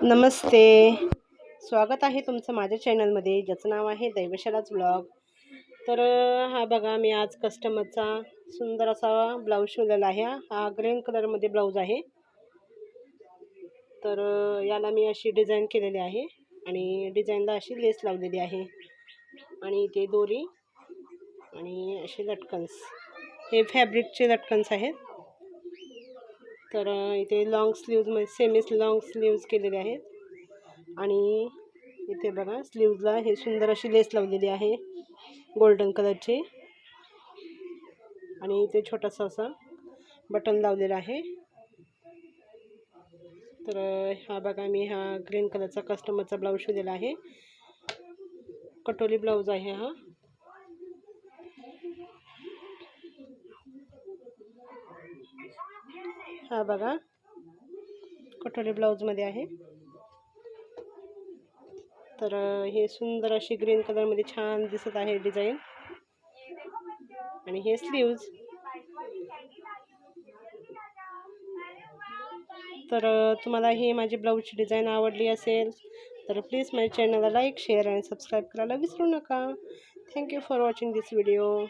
नमस्ते. स्वागत आहे तुमचं माझ्या चॅनलमध्ये, ज्याचं नाव आहे दैवशालाच ब्लॉग. तर हा बघा, मी आज कस्टमरचा सुंदर असा ब्लाऊज शिवलेला आहे. हा ग्रीन कलरमध्ये ब्लाऊज आहे. तर याला मी अशी डिझाईन केलेली आहे आणि डिझाईनला अशी लेस लावलेली आहे आणि इथे दोरी आणि असे लटकन्स, हे फॅब्रिकचे लटकन्स आहेत. तर इथे लॉंग स्लीव्जमध्ये सेमी लॉंग स्लीव्ज केलेले आहेत आणि इथे बघा स्लीव्जला हे सुंदर अशी लेस लावलेली आहे गोल्डन कलरची आणि इथे छोटासा असा बटन लावलेला आहे. तर हा बघा, मी हा ग्रीन कलरचा कस्टमरचा ब्लाऊज शिवलेला आहे. कटोली ब्लाऊज आहे हा. हा बघा, कटोली ब्लाऊजमध्ये आहे. तर हे सुंदर अशी ग्रीन कलरमध्ये छान दिसत आहे डिझाईन आणि हे स्लीव्ज. तर तुम्हाला ही माझी ब्लाऊजची डिझाईन आवडली असेल तर प्लीज माझ्या चॅनलला लाईक, शेअर आणि सबस्क्राईब करायला विसरू नका. Thank you for watching this video.